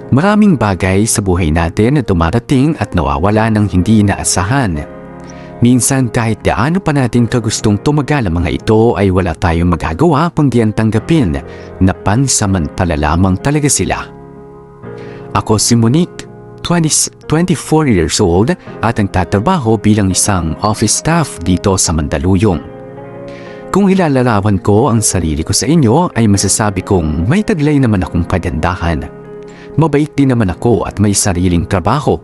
Maraming bagay sa buhay natin na dumarating at nawawala ng hindi inaasahan. Minsan kahit gaano pa natin kagustong tumagal ang mga ito ay wala tayong magagawa kundi ang tanggapin na pansamantala lamang talaga sila. Ako si Monique, 24 years old at ang tatrabaho bilang isang office staff dito sa Mandaluyong. Kung ilalarawan ko ang sarili ko sa inyo ay masasabi kong may taglay naman akong kagandahan. Mabait din naman ako at may sariling trabaho.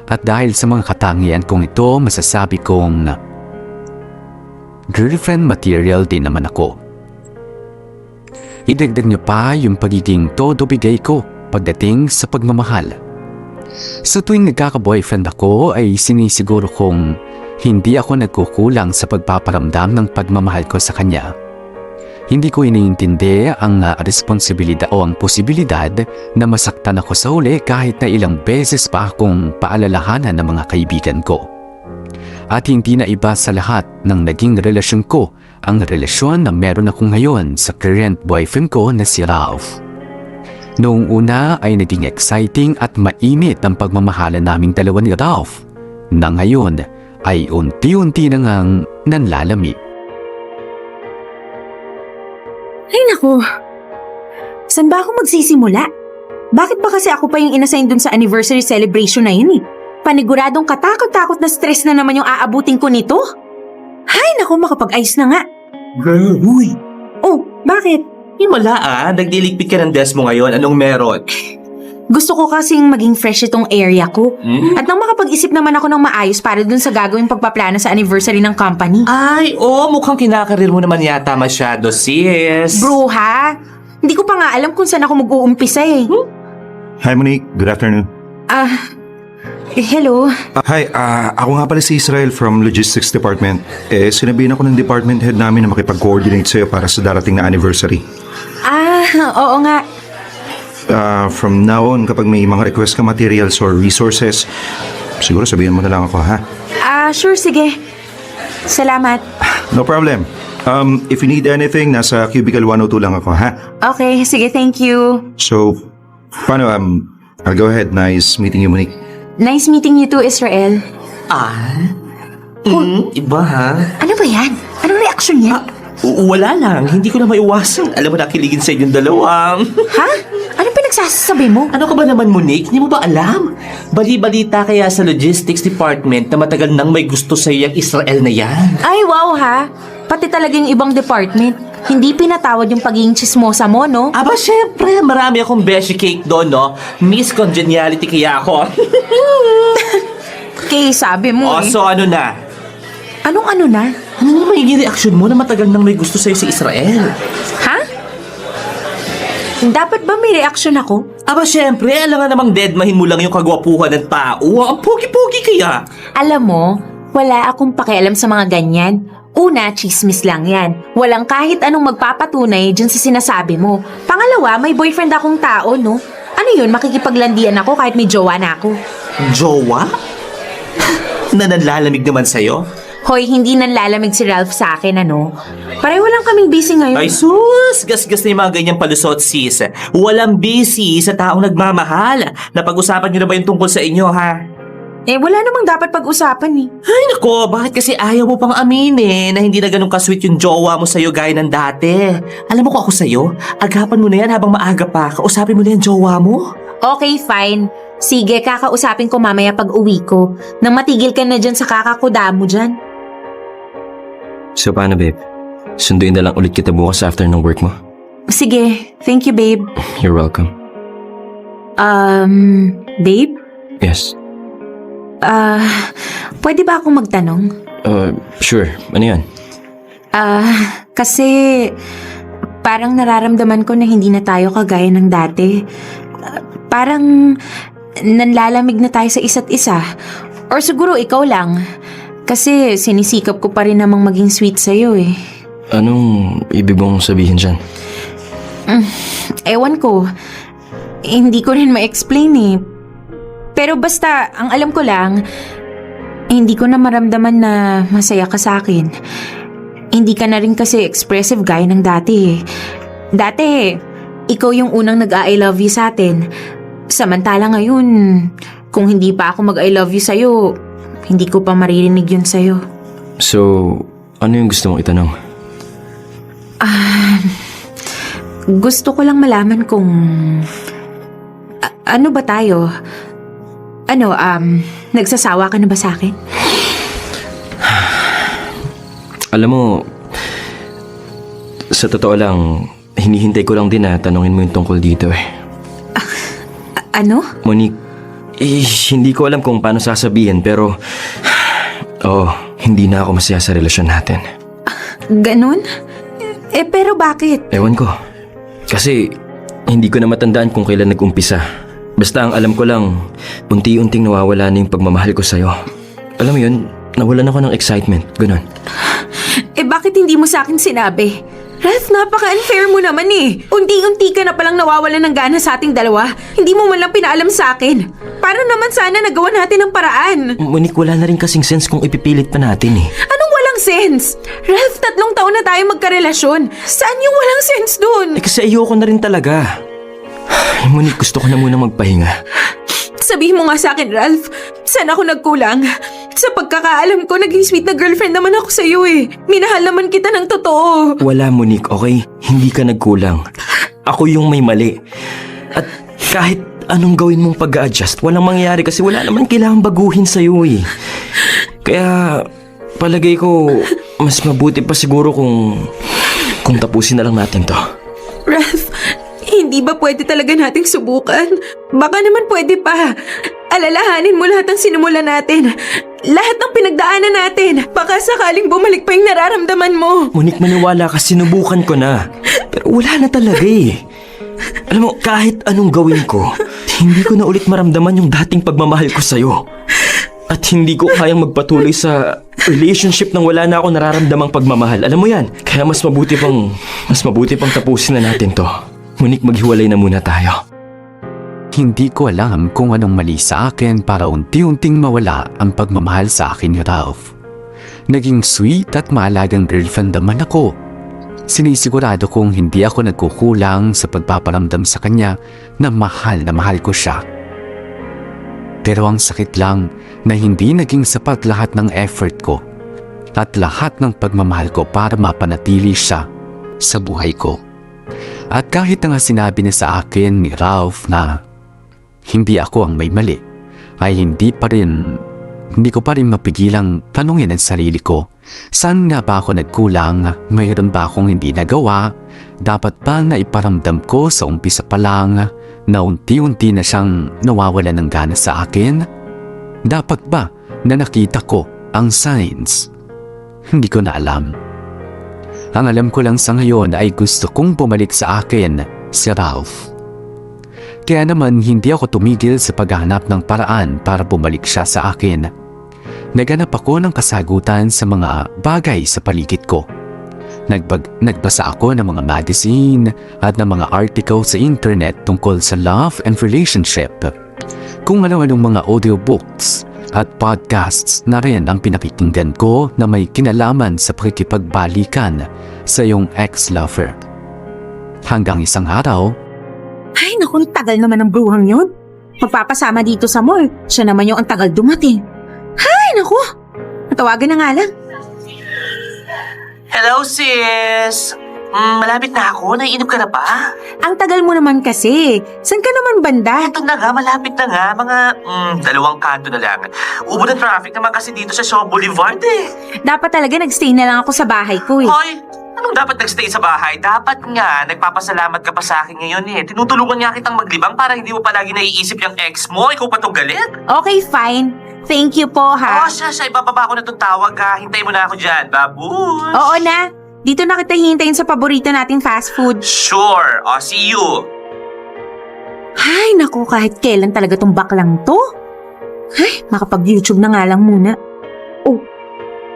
At dahil sa mga katangian kong ito, masasabi kong girlfriend material din naman ako. Idagdag niyo pa yung pagiging todo bigay ko pagdating sa pagmamahal. Sa tuwing nagkaka-boyfriend ako ay sinisiguro kong hindi ako nagkukulang sa pagpaparamdam ng pagmamahal ko sa kanya. Hindi ko iniintindi ang responsibilidad o ang posibilidad na masaktan ako sa huli kahit na ilang beses pa akong paalalahanan ng mga kaibigan ko. At hindi na iba sa lahat ng naging relasyon ko ang relasyon na meron ako ngayon sa current boyfriend ko na si Ralph. Noong una ay naging exciting at mainit ang pagmamahalan naming dalawa ni Ralph, na ngayon ay unti-unti na ngang nanlalamig. Ay naku, saan ba ako magsisimula? Bakit ba kasi ako pa yung inassign dun sa anniversary celebration na yun eh? Paniguradong katakot-takot na stress na naman yung aabutin ko nito. Ay naku, makapag-ayos na nga. Girl, uy! Oh, bakit? Yung wala nagdiligpit ka ng desk mo ngayon. Anong meron? Gusto ko kasing maging fresh itong area ko. At nang makapag-isip naman ako ng maayos para dun sa gagawing pagpaplano sa anniversary ng company. Ay, mukhang kinakarir mo naman yata masyado, sis. Bro ha? Hindi ko pa nga alam kung saan ako mag-uumpisa eh. Hi Monique, good afternoon. Hello? Hi, ako nga pala si Israel from Logistics Department. Sinabihan ako ng department head namin na makipag-coordinate sa'yo para sa darating na anniversary. Oo nga. From now on, kapag may mga request ka materials or resources, siguro sabihin mo na lang ako, ha? Sure, sige. Salamat. No problem. If you need anything, nasa cubicle 102 lang ako, ha? Okay, sige, thank you. So, paano, I'll go ahead. Nice meeting you, Monique. Nice meeting you too, Israel. Iba ha? Ano ba yan? Anong reaction niya? Wala lang. Hindi ko na maiwasan. Alam mo, nakiligin sa inyong dalawang. Ha? Anong pinagsasabi mo? Ano ka ba naman, Monique? Hindi mo ba alam? Bali-balita kaya sa logistics department na matagal nang may gusto sa yung Israel na yan. Ay, wow ha. Pati talaga yung ibang department. Hindi pinatawad yung pagiging chismosa mo, no? Aba, syempre, marami akong beshi cake doon, no? Miss Congeniality kaya ako. Kaya sabi mo So ano na? Anong ano na? Ano na magiging reaksyon mo na matagal nang may gusto sa'yo si Israel? Ha? Dapat ba may reaksyon ako? Aba, syempre, alam nga namang deadmahin mo lang yung kagwapuhan ng tao. Ang pogi-pogi kaya. Alam mo, wala akong pakialam sa mga ganyan. Una, chismis lang yan. Walang kahit anong magpapatunay dyan sa sinasabi mo. Pangalawa, may boyfriend akong tao, no? Ano yun, makikipaglandian ako kahit may jowa na ako. Jowa? Na nanlalamig naman sa'yo? Hoy, hindi nanlalamig si Ralph sa akin, ano? Pareho lang kaming busy ngayon. Ay sus! Gas-gas na yung mga ganyang palusot, sis. Walang busy sa taong nagmamahal. Napag-usapan nyo na ba yung tungkol sa inyo, ha? Wala namang dapat pag-usapan eh. Ay nako, bakit kasi ayaw mo pang aminin na hindi na ganun ka-sweet yung jowa mo sa'yo gaya ng dati? Alam mo ko ako sa'yo, agapan mo na yan habang maaga pa. Kausapin mo na yung jowa mo. Okay, fine. Sige, kakausapin ko mamaya pag uwi ko. Nang matigil ka na dyan sa kakakuda mo dyan. So paano, babe? Sunduin na lang ulit kita bukas after ng work mo? Sige, thank you, babe. You're welcome. Babe? Yes. Pwede ba akong magtanong? Sure. Ano yan? Kasi parang nararamdaman ko na hindi na tayo kagaya ng dati. Parang nanlalamig na tayo sa isa't isa. Or siguro ikaw lang. Kasi sinisikap ko pa rin namang maging sweet sa'yo eh. Anong ibig mong sabihin dyan? Ewan ko. Hindi ko rin ma-explain eh. Pero basta, ang alam ko lang, hindi ko na maramdaman na masaya ka sa akin. Hindi ka na rin kasi expressive gaya ng dati eh. Dati, ikaw yung unang nag-I love you sa atin. Samantala ngayon, kung hindi pa ako mag-I love you sa'yo, hindi ko pa maririnig yun sa'yo. So, ano yung gusto mong itanong? Gusto ko lang malaman kung... ano ba tayo? Nagsasawa ka na ba sa'kin? Alam mo, sa totoo lang, hinihintay ko lang din na tanungin mo yung tungkol dito eh. Ano? Monique, hindi ko alam kung paano sasabihin pero... hindi na ako masaya sa relasyon natin. Ganun? Pero bakit? Ewan ko. Kasi hindi ko na matandaan kung kailan nag-umpisa. Basta ang alam ko lang, unti-unting nawawala na yung pagmamahal ko sa'yo. Alam mo yun, nawalan ako ng excitement. Ganun. Bakit hindi mo sa akin sinabi? Ralph, napaka-unfair mo naman eh. Unti-unti ka na palang nawawalan ng gana sa ating dalawa. Hindi mo man lang pinaalam sa akin. Para naman sana nagawa natin ng paraan. Monique, wala na rin kasing sense kung ipipilit pa natin eh. Anong walang sense? Ralph, 3 taon na tayo magkarelasyon. Saan yung walang sense dun? Kasi ayoko na rin talaga. Ay, Monique, gusto ko na muna magpahinga. Sabihin mo nga sa akin, Ralph. Saan ako nagkulang? Sa pagkakaalam ko, naging sweet na girlfriend naman ako sa'yo eh. Minahal naman kita ng totoo. Wala, Monique, okay? Hindi ka nagkulang. Ako yung may mali. At kahit anong gawin mong pag-a-adjust, walang mangyayari kasi wala naman kailangang baguhin sa'yo eh. Kaya palagay ko, mas mabuti pa siguro kung tapusin na lang natin to. Ralph, hindi ba pwede talaga nating subukan? Baka naman pwede pa. Alalahanin mo lahat ng sinimula natin. Lahat ng pinagdaanan natin. Baka sakaling bumalik pa yung nararamdaman mo. Monique, maniwala ka, sinubukan ko na. Pero wala na talaga eh. Alam mo, kahit anong gawin ko, hindi ko na ulit maramdaman yung dating pagmamahal ko sa'yo. At hindi ko kayang magpatuloy sa relationship nang wala na ako nararamdamang pagmamahal. Alam mo yan, kaya mas mabuti pang tapusin na natin to. Monique, maghiwalay na muna tayo. Hindi ko alam kung anong mali sa akin para unti-unting mawala ang pagmamahal sa akin ni Ralph. Naging sweet at maalagang girlfriend naman ako. Sinisigurado kong hindi ako nagkukulang sa pagpaparamdam sa kanya na mahal ko siya. Pero ang sakit lang na hindi naging sapat lahat ng effort ko at lahat ng pagmamahal ko para mapanatili siya sa buhay ko. At kahit na nga sinabi na sa akin ni Ralph na hindi ako ang may mali, ay hindi ko pa rin mapigilang tanungin ang sarili ko. Saan nga ba ako nagkulang? Mayroon ba akong hindi nagawa? Dapat ba na iparamdam ko sa umpisa pa lang na unti-unti na siyang nawawala ng gana sa akin? Dapat ba na nakita ko ang signs? Hindi ko na alam. Ang alam ko lang sa ngayon ay gusto kong bumalik sa akin si Ralph. Kaya naman hindi ako tumigil sa paghahanap ng paraan para bumalik siya sa akin. Naghanap ako ng kasagutan sa mga bagay sa paligid ko. Nagbasa ako ng mga magazine at ng mga article sa internet tungkol sa love and relationship. Kung ano-anong mga audiobooks at podcasts na rin ang pinakikinggan ko na may kinalaman sa pakikipagbalikan sa iyong ex-lover. Hanggang isang araw, Ay, naku, ang tagal naman ng bruhang yun. Magpapasama dito sa mall. Siya naman yung ang tagal dumating. Ay, naku. Matawagan na nga lang. Hello, sis! Malapit na ako. Naiinip ka na ba? Ang tagal mo naman kasi. Saan ka naman banda? Ito na nga, malapit na nga. Mga 2 kanto na lang. Ubo ng traffic naman kasi dito sa Shaw Boulevard eh. Dapat talaga nagstay na lang ako sa bahay ko eh. Hoy! Anong dapat nagstay sa bahay? Dapat nga, nagpapasalamat ka pa sa akin ngayon eh. Tinutulungan nga kitang maglibang para hindi mo palagi naiisip yung ex mo. Ikaw pa tong galit. Okay, fine. Thank you po, ha? Siya, ibababa ko na tong tawag ha. Hintayin mo na ako dyan. Babush! Oo na. Dito na kita hihintayin sa paborito nating fast food. Sure. See you. Ay, naku, kahit kailan talaga tong baklang to. Ay, makapag-YouTube na nga lang muna. Oh,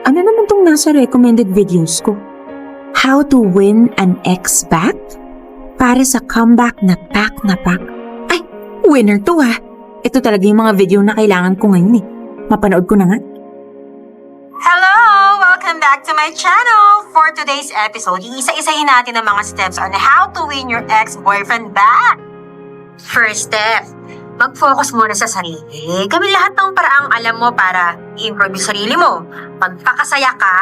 ano naman tong nasa recommended videos ko? How to win an ex back? Para sa comeback na pack. Ay, winner to ha. Ito talaga yung mga video na kailangan ko ngayon eh. Mapanood ko na nga. Hello! Welcome back to my channel! For today's episode, iisa-isahin natin ang mga steps on how to win your ex-boyfriend back. First step, Mag-focus muna sa sarili. Gawin lahat ng paraang alam mo para i-improve yung sarili mo. Magpakasaya ka.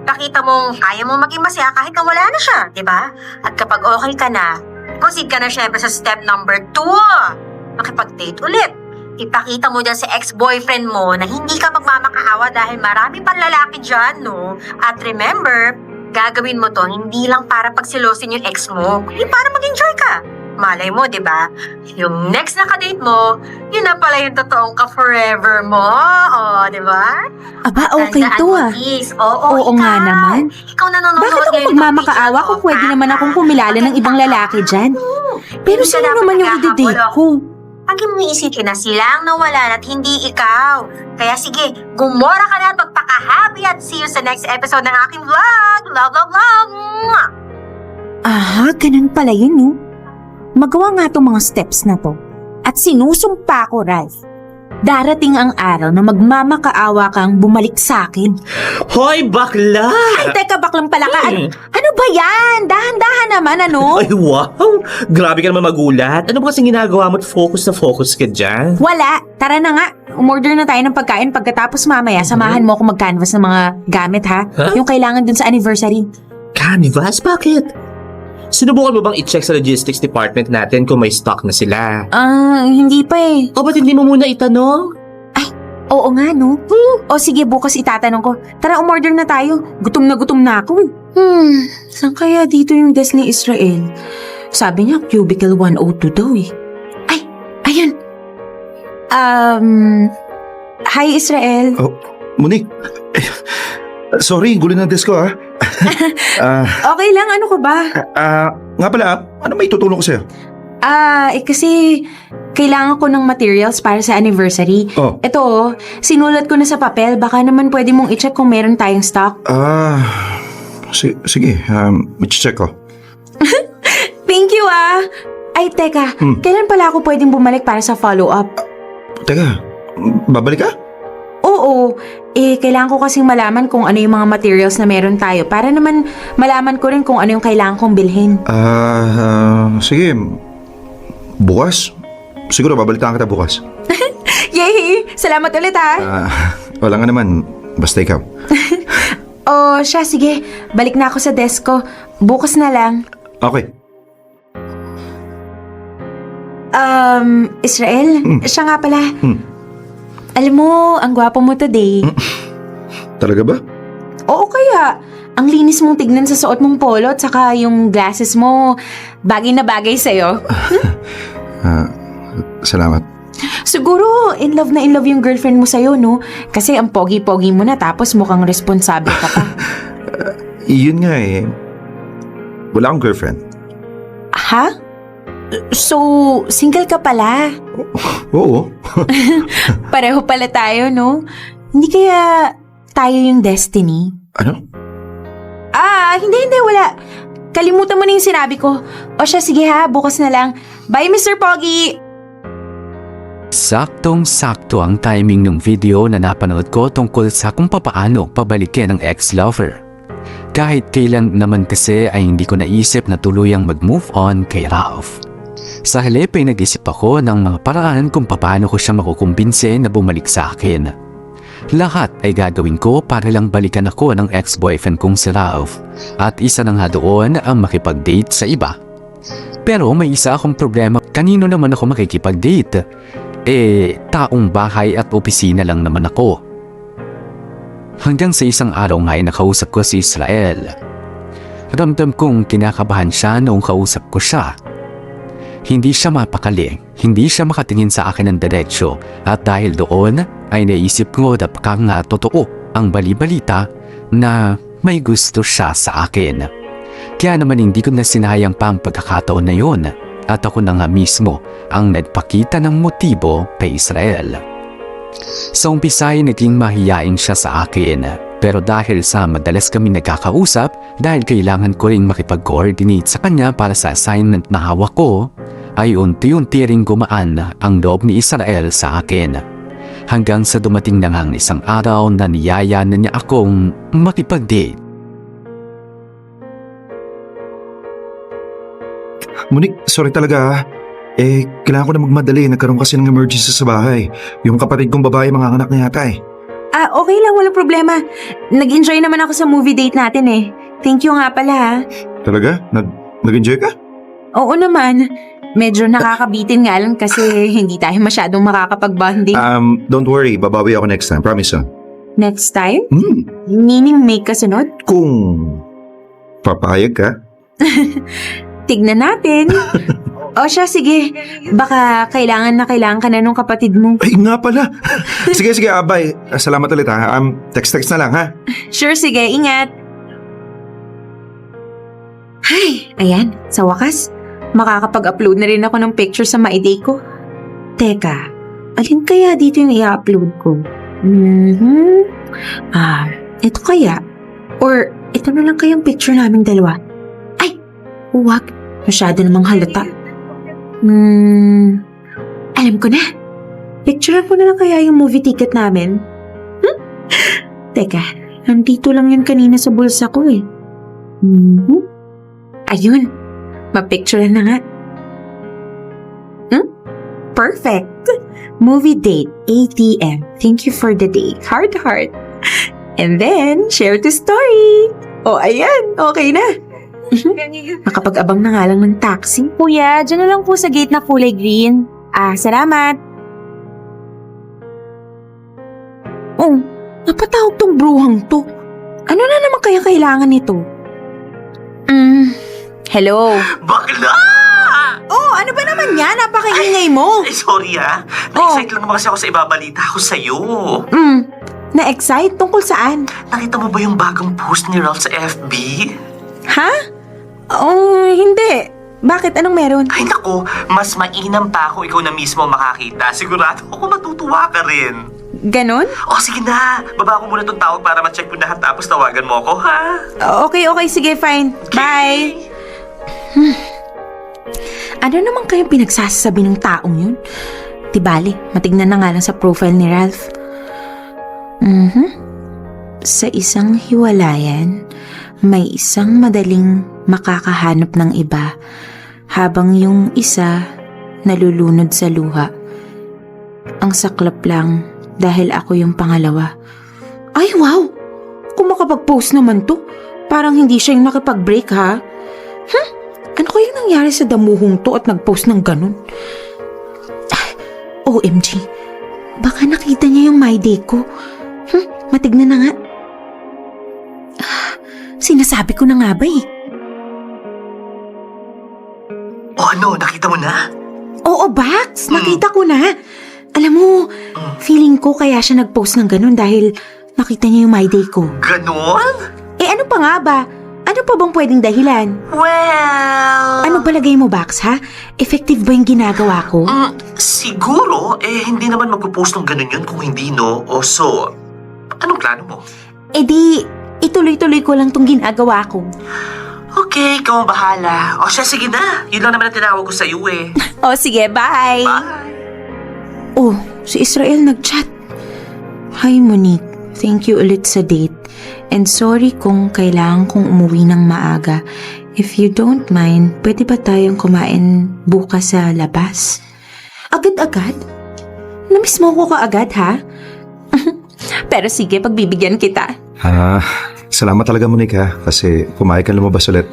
Pakita mong kaya mo maging masaya kahit na wala na siya, di ba? At kapag okay ka na, proceed ka na syempre sa step number 2. Makipag-date ulit. Ipakita mo dyan sa ex-boyfriend mo na hindi ka magmamakaawa dahil marami pang lalaki dyan, no? At remember, gagawin mo to hindi lang para pagsilosin yung ex mo, kundi para mag-enjoy ka. Malay mo, di ba? Yung next na ka-date mo, yun na pala yung totoong ka-forever mo. O, di ba? Aba, okay Tandaan to mo, ah. Liz. Oo, Oo nga naman. Ikaw nanonood Bakit ako ngayon ng magmamakaawa video kung ko, pwede ha? naman akong kumilala ng ibang lalaki dyan? Pero Hindi ka sino dapat naman yung naghahabol, ide-date oh. ko? Pag iniisipin na sila ang nawalan at hindi ikaw. Kaya sige, gumora ka na at magpaka-happy at see you sa next episode ng aking vlog. Love, love, love! Mwah! Aha, ganun pala yun, no? Magawa nga itong mga steps na to. At sinusumpa ko, Ralph. Darating ang araw na magmamakaawa kang bumalik sa akin. Hoy, bakla! Ay, teka, baklang pala ka. Ano ba yan? Dahan-dahan naman, ano? Ay, wow! Grabe ka naman magulat. Ano ba kasing ginagawa mo at focus na focus ka dyan? Wala. Tara na nga. Umorder na tayo ng pagkain. Pagkatapos mamaya, samahan mo ako mag-canvas ng mga gamit, ha? Huh? Yung kailangan dun sa anniversary. Canvas? Bakit? Sinubukan mo bang i-check sa logistics department natin kung may stock na sila? Hindi pa eh. O ba't hindi mo muna itanong? Oo nga, no? O sige, bukas itatanong ko. Tara, umorder na tayo. Gutom na ako. Saan kaya dito yung desk ni Israel? Sabi niya, cubicle 102 daw eh. Ay, ayun. Hi Israel. Oh, Monique. Sorry, gulo na desk ko ah. Okay lang, ano ka ba? Nga pala, ano may tutulong ko sa'yo? Kasi kailangan ko ng materials para sa anniversary. Oh. Ito, sinulat ko na sa papel. Baka naman pwede mong i-check kung meron tayong stock. Sige, i-check ko. Thank you Ay, teka. Kailan pala ako pwedeng bumalik para sa follow-up? Teka, babalik ka? Oo. Kailangan ko kasing malaman kung ano yung mga materials na meron tayo para naman malaman ko rin kung ano yung kailangan kong bilhin. Sige. Bukas? Siguro babalitaan kita bukas. Yay! Salamat ulit Wala nga naman. Basta ikaw. Siya, sige. Balik na ako sa desk ko. Bukas na lang. Okay. Israel? Siya nga pala. Alam mo, ang gwapo mo today. Talaga ba? Oo kaya. Ang linis mong tignan sa suot mong polo at saka yung glasses mo, bagay na bagay sa'yo. Salamat. Siguro, in love na in love yung girlfriend mo sa'yo, no? Kasi ang pogi-pogi mo na tapos mukhang responsable ka pa. Yun nga eh. Wala akong girlfriend. Ha? So, single ka pala? Oo. Pareho pala tayo, no? Hindi kaya tayo yung destiny? Ano? Hindi, wala. Kalimutan mo na yung sinabi ko. O siya, sige ha, bukas na lang. Bye, Mr. Pogi! Saktong-sakto ang timing ng video na napanood ko tungkol sa kung papaano pabalikin ang ex-lover. Kahit kailan naman kasi ay hindi ko naisip na tuluyang mag-move on kay Ralph. Sa halip ay nag-isip ako ng mga paraan kung paano ko siya makukumbinse na bumalik sa akin. Lahat ay gagawin ko para lang balikan ako ng ex-boyfriend kong si Ralph at isa na nga doon ang makipag-date sa iba. Pero may isa akong problema, kanino naman ako makikipag-date? Taong bahay at opisina lang naman ako. Hanggang sa isang araw nga ay nakausap ko si Israel. Ramdam kong kinakabahan siya noong kausap ko siya. Hindi siya mapakali, hindi siya makatingin sa akin ng diretsyo at dahil doon ay naisip ko na baka nga totoo ang bali-balita na may gusto siya sa akin. Kaya naman hindi ko na sinayang pa ang pagkakataon na yun at ako na nga mismo ang nagpakita ng motibo kay Israel. Sa umpisa ay naging mahiyain siya sa akin pero dahil sa madalas kami nagkakausap dahil kailangan ko ring makipag-coordinate sa kanya para sa assignment na hawak ko ay unti-unti ring gumaan ang loob ni Israel sa akin. Hanggang sa dumating na nga ang isang araw na niyaya na niya akong makipag-date. Monique, sorry talaga. Kailangan ko na magmadali. Nagkaroon kasi ng emergency sa bahay. Yung kapatid kong babae, mga anak na yata eh. Okay lang, walang problema. Nag-enjoy naman ako sa movie date natin eh. Thank you nga pala ha. Talaga? Nag-enjoy ka? Oo naman. Medyo nakakabitin nga lang kasi hindi tayo masyadong makakapag-bonding. Don't worry. Babawi ako next time. Promise ah. Next time? Hmm. Meaning may kasunod? Kung papayag ka. Tignan natin. O siya, sige. Baka kailangan ka na nung kapatid mo. Ay, nga pala. Sige, bye. Salamat ulit ha. Text na lang ha. Sure, sige. Ingat. Ay, ayan. Sa wakas, makakapag-upload na rin ako ng picture sa My Day ko. Teka, alin kaya dito yung i-upload ko? Ito kaya? Or ito na lang kayang picture naming dalawa? Ay, huwag. Masyado namang halata. Alam ko na. Picture ko na lang kaya yung movie ticket namin. Teka, nandito lang yun kanina sa bulsa ko eh. Ayun, mapicture na nga. Perfect! Movie date, ATM. Thank you for the day. Heart. And then, share to story. Ayan, okay na. Nakapag-abang na nga lang ng taxi. Kuya, dyan na lang po sa gate na kulay green. Salamat. Napatawag tong bruhang to. Ano na naman kaya kailangan nito? Hello? Bakla! Ano ba naman yan? Napakaingay mo. Sorry Na-excite lang naman kasi ako sa ibabalita ko sa'yo. Na-excite? Tungkol saan? Nakita mo ba yung bagong post ni Ralph sa FB? Ha? Hindi. Bakit? Anong meron? Ay naku, mas mainam pa kung ikaw na mismo makakita. Sigurado ako matutuwa ka rin. Ganon? Sige na. Baba ko muna tong tawag para ma-check mo lahat tapos tawagan mo ako, ha? Okay. Sige, fine. Bye. Ano naman kayang pinagsasabi ng taong yun? Di bali, matignan na nga lang sa profile ni Ralph. Sa isang hiwalayan, may isang madaling makakahanap ng iba habang yung isa nalulunod sa luha. Ang saklap lang dahil ako yung pangalawa. Ay, wow! Kung makapag-post naman to, parang hindi siya yung nakipag-break ha? Ano kayang nangyari sa damuhong to at nag-post ng ganun? OMG, baka nakita niya yung My Day ko. Matignan na nga. Sinasabi ko na nga ba eh. Ano? Nakita mo na? Oo, Bax! Nakita ko na. Alam mo, feeling ko kaya siya nag-post ng ganun dahil nakita niya yung My Day ko. Ganon? Ano pa nga ba? Ano pa bang pwedeng dahilan? Well... Ano palagay mo, Bax, ha? Effective ba yung ginagawa ko? Siguro, hindi naman magpo-post ng ganun yun kung hindi, no? So, anong plano mo? Di, ituloy-tuloy ko lang tong ginagawa ko. Okay, ikaw ang bahala. Siya, sige na. Yun lang naman ang tinawag ko sa'yo eh. Sige, bye! Bye! Si Israel nag-chat. Hi, Monique. Thank you ulit sa date. And sorry kung kailangan kong umuwi ng maaga. If you don't mind, pwede ba tayong kumain bukas sa labas? Agad-agad? Namiss mo ko kaagad, ha? Pero sige, pagbibigyan kita. Salamat talaga, Monique ha. Kasi pumayag ka lumabas ulit.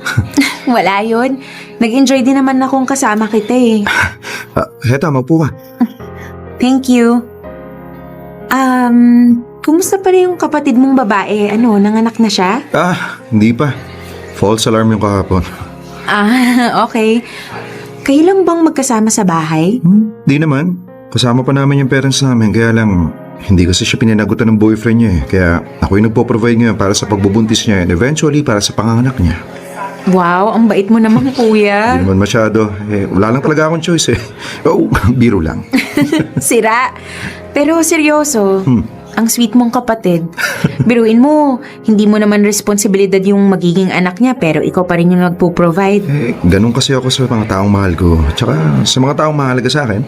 Wala yun. Nag-enjoy din naman akong kasama kita eh. Heto, magpo ka. Thank you. Kumusta pa rin yung kapatid mong babae? Nanganak na siya? Hindi pa. False alarm yung kahapon. Okay. Kayo lang bang magkasama sa bahay? Di naman. Kasama pa namin yung parents namin. Kaya lang, hindi kasi siya pinanagutan ng boyfriend niya eh. Kaya ako yung nagpo-provide ngayon para sa pagbubuntis niya and eventually para sa panganganak niya. Wow, ang bait mo naman, kuya. Hindi naman masyado. Wala lang talaga akong choice eh. Biro lang. Sira. Pero seryoso, ang sweet mong kapatid. Biruin mo, hindi mo naman responsibilidad yung magiging anak niya pero ikaw pa rin yung nagpo-provide. Ganun kasi ako sa mga taong mahal ko. Tsaka sa mga taong mahalaga sa akin.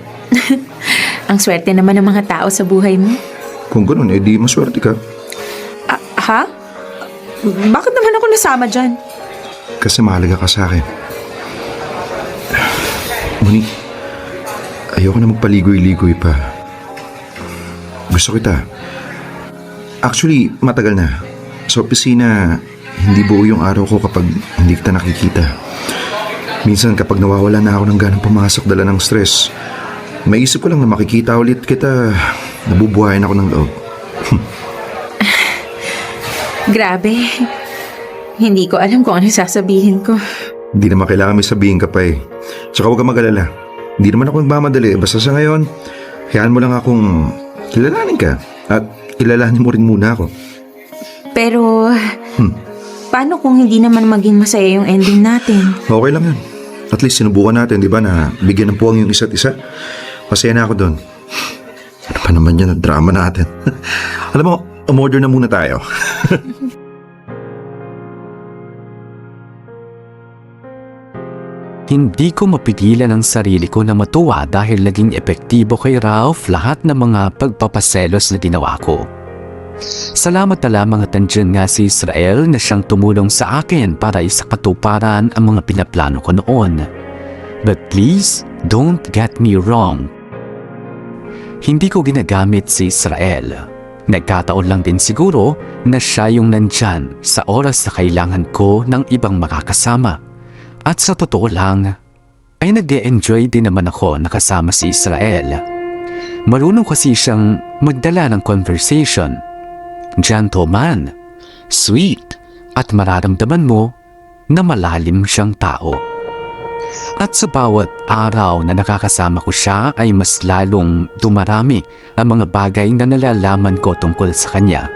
Ang swerte naman ng mga tao sa buhay mo. Kung ganun, di maswerte ka. Ha? Bakit naman ako nasama dyan? Kasi mahalaga ka sa akin. Monique, ayoko na magpaligoy-ligoy pa. Gusto kita. Actually, matagal na. Sa opisina, hindi buo yung araw ko kapag hindi kita nakikita. Minsan kapag nawawala na ako ng ganang pumasok dala ng stress, maisip ko lang na makikita ulit kita, nabubuhayan ako ng loob. Grabe. Hindi ko alam kung ano sasabihin ko. Hindi naman kailangan may sabihin ka pa eh. Tsaka huwag ka mag-alala. Hindi naman ako nagmamadali. Basta sa ngayon, hayaan mo lang akong kilalanin ka. At kilalanin mo rin muna ako. Pero, paano kung hindi naman maging masaya yung ending natin? Okay lang yan. At least sinubukan natin, di ba, na bigyan ng puwang yung isa't isa. Masaya na ako doon. Ano pa naman yan ang drama natin? Alam mo, umorder na muna tayo. Hindi ko mapigilan ang sarili ko na matuwa dahil naging epektibo kay Ralph lahat ng mga pagpapaselos na ginawa ko. Salamat na lamang at andyan nga si Israel na siyang tumulong sa akin para isakatuparan ang mga pinaplano ko noon. But please, don't get me wrong. Hindi ko ginagamit si Israel. Nagkataon lang din siguro na siya yung nandyan sa oras na kailangan ko ng ibang makakasama. At sa totoo lang, ay nag-enjoy din naman ako nakasama si Israel. Marunong kasi siyang magdala ng conversation. Gentleman, sweet, at mararamdaman mo na malalim siyang tao. At sa bawat araw na nakakasama ko siya ay mas lalong dumarami ang mga bagay na nalalaman ko tungkol sa kanya,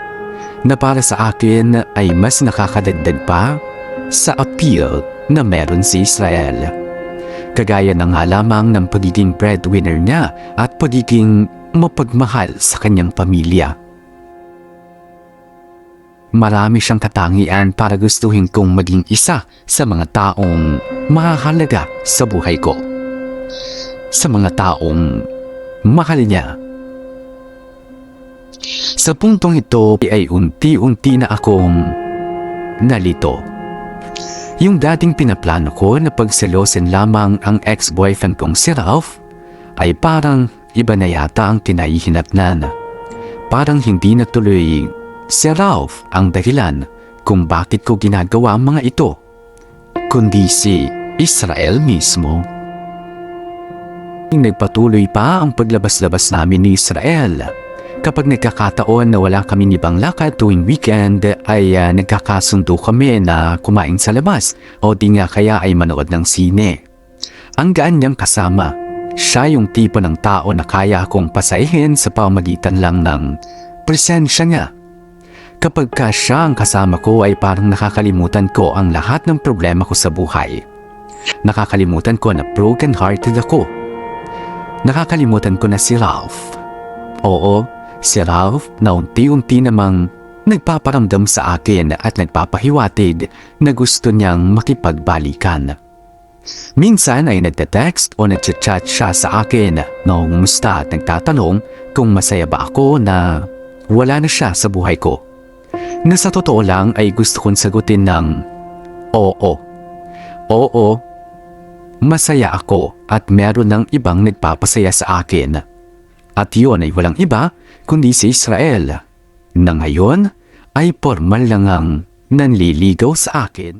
na para sa akin ay mas nakakadagdag pa sa appeal na meron si Israel. Kagaya ng nga lamang ng pagiging breadwinner niya at pagiging mapagmahal sa kanyang pamilya. Marami siyang katangian para gustuhin kong maging isa sa mga taong mahalaga sa buhay ko. Sa mga taong mahal niya. Sa puntong ito ay unti-unti na akong nalito. Yung dating pinaplano ko na pagselosin lamang ang ex-boyfriend kong si Ralph ay parang iba na yata ang kinaihinatnan. Parang hindi na tuloy si Ralph ang dahilan kung bakit ko ginagawa ang mga ito, kundi si Israel mismo. Nagpatuloy pa ang paglabas-labas namin ni Israel. Kapag nagkakataon na wala kaming ibang lakad tuwing weekend ay nagkakasundo kami na kumain sa labas o di nga kaya ay manood ng sine. Ang gaan niyang kasama, siya yung tipo ng tao na kaya akong pasahin sa pamagitan lang ng presensya niya. Kapag ka siya ang kasama ko ay parang nakakalimutan ko ang lahat ng problema ko sa buhay. Nakakalimutan ko na broken-hearted ako. Nakakalimutan ko na si Ralph. Oo, si Ralph na unti-unti namang nagpaparamdam sa akin at nagpapahiwatig na gusto niyang makipagbalikan. Minsan ay nagte-text o nagchat-chat siya sa akin na umumusta at nagtatanong kung masaya ba ako na wala na siya sa buhay ko. Na sa totoo lang ay gusto kong sagutin ng oo. Oo, masaya ako at meron ng ibang nagpapasaya sa akin. At yun ay walang iba kundi si Israel, na ngayon ay formal lang ang nanliligaw sa akin.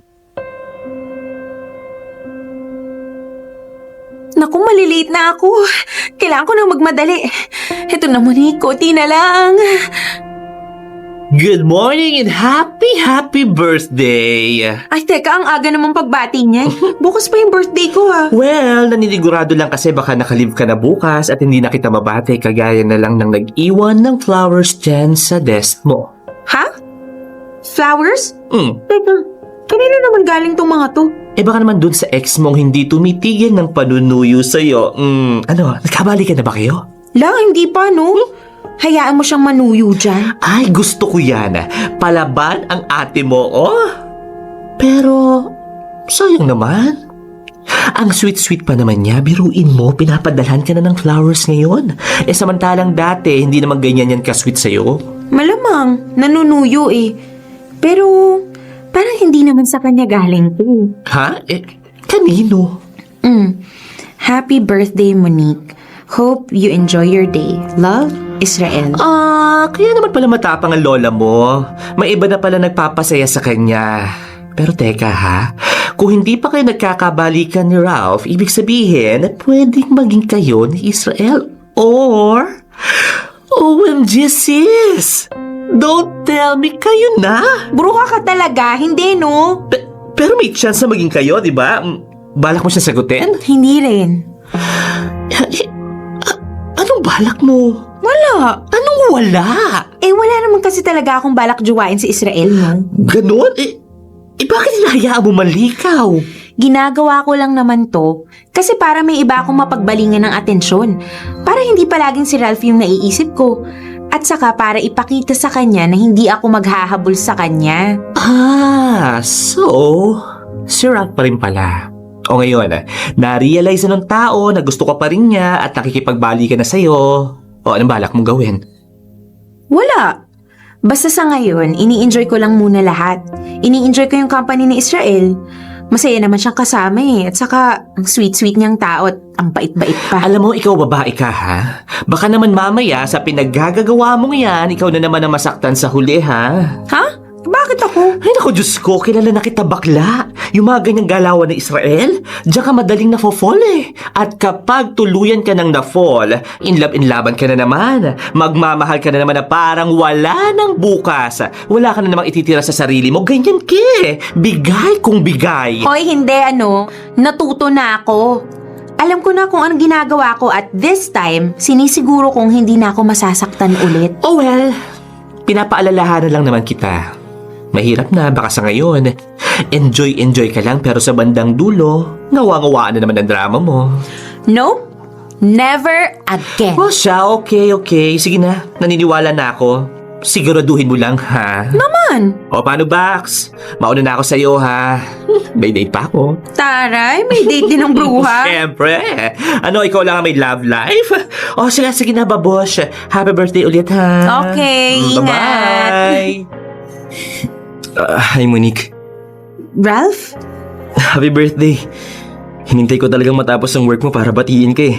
Naku, maliliit na ako. Kailangan ko nang magmadali. Ito na, Monique, konti na lang. Good morning and happy birthday! Ay, teka, ang aga namang pagbati niyan. Bukas pa yung birthday ko, ha. Well, naninigurado lang kasi baka nakalib ka na bukas at hindi na kita mabate kagaya na lang ng nag-iwan ng flowers dyan sa desk mo. Ha? Flowers? Hmm. Teka, kanina naman galing tong mga to? Eh baka naman dun sa ex mong hindi tumitigil ng panunuyo sa'yo. Ano, nagkabalikan na ba kayo? La, hindi pa, no? Hayaan mo siyang manuyo dyan. Ay, gusto ko yan. Palaban ang ate mo, oh. Pero, sayang naman. Ang sweet-sweet pa naman niya, biruin mo, pinapadalhan ka na ng flowers ngayon. Eh samantalang dati, hindi naman ganyan yan ka-sweet sa'yo. Malamang, nanunuyo eh. Pero, parang hindi naman sa kanya galing to. Ha? Eh, kanino? Happy birthday, Monique. Hope you enjoy your day. Love, Israel. Kaya naman pala matapang ang lola mo. May iba na pala nagpapasaya sa kanya. Pero teka ha, kung hindi pa kayo nagkakabalikan ni Ralph, ibig sabihin na pwedeng maging kayo ni Israel. Or, OMG sis! Don't tell me kayo na! Bruha ka talaga, hindi no? Pero may chance na maging kayo, di ba? Balak mo siya sagutin? Hindi rin. Anong balak mo? Wala. Anong wala? Wala naman kasi talaga akong balak jowain si Israel mo. Ganon? Bakit hinahayaan mo malikaw? Ginagawa ko lang naman to kasi para may iba akong mapagbalingan ng atensyon. Para hindi palaging si Ralph yung naiisip ko. At saka para ipakita sa kanya na hindi ako maghahabol sa kanya. So, si Ralph pa rin pala. O ngayon, na-realize na ng tao na gusto ka pa rin niya at nakikipagbalikan na sa'yo. O anong balak mong gawin? Wala. Basta sa ngayon, ini-enjoy ko lang muna lahat. Ini-enjoy ko yung company ni Israel. Masaya naman siyang kasama At saka, ang sweet-sweet niyang tao at ang bait-bait pa. Alam mo, ikaw babae ka ha? Baka naman mamaya sa pinaggagawa mong yan, ikaw na naman ang masaktan sa huli ha? Ha? Bakit ako? Ay naku, Diyos ko, kilala na kita bakla. Yung mga ganyang galawan ni Israel, diyan ka madaling nafo-fall At kapag tuluyan ka ng na-fall, in laban ka na naman. Magmamahal ka na naman na parang wala nang bukas. Wala ka na namang ititira sa sarili mo. Ganyan ke. Bigay kung bigay. Hoy, hindi Natuto na ako. Alam ko na kung anong ginagawa ko at this time, sinisiguro kong hindi na ako masasaktan ulit. Oh well, pinapaalalahanan lang naman kita. Mahirap na, baka sa ngayon. Enjoy ka lang pero sa bandang dulo, ngawa-ngawaan na naman ang drama mo. No, never again. O siya, okay. Sige na, naniniwala na ako. Siguraduhin mo lang, ha? Naman. O paano, Bax? Mauna na ako sa'yo, ha? May date pa ako. Taray, may date din ng bruha. Siyempre. Ano, ikaw lang ang may love life? O sige na, babosh. Happy birthday ulit, ha? Okay, ingat. Bye-bye. Hi, Monique. Ralph? Happy birthday. Hinintay ko talagang matapos ang work mo para batiin ka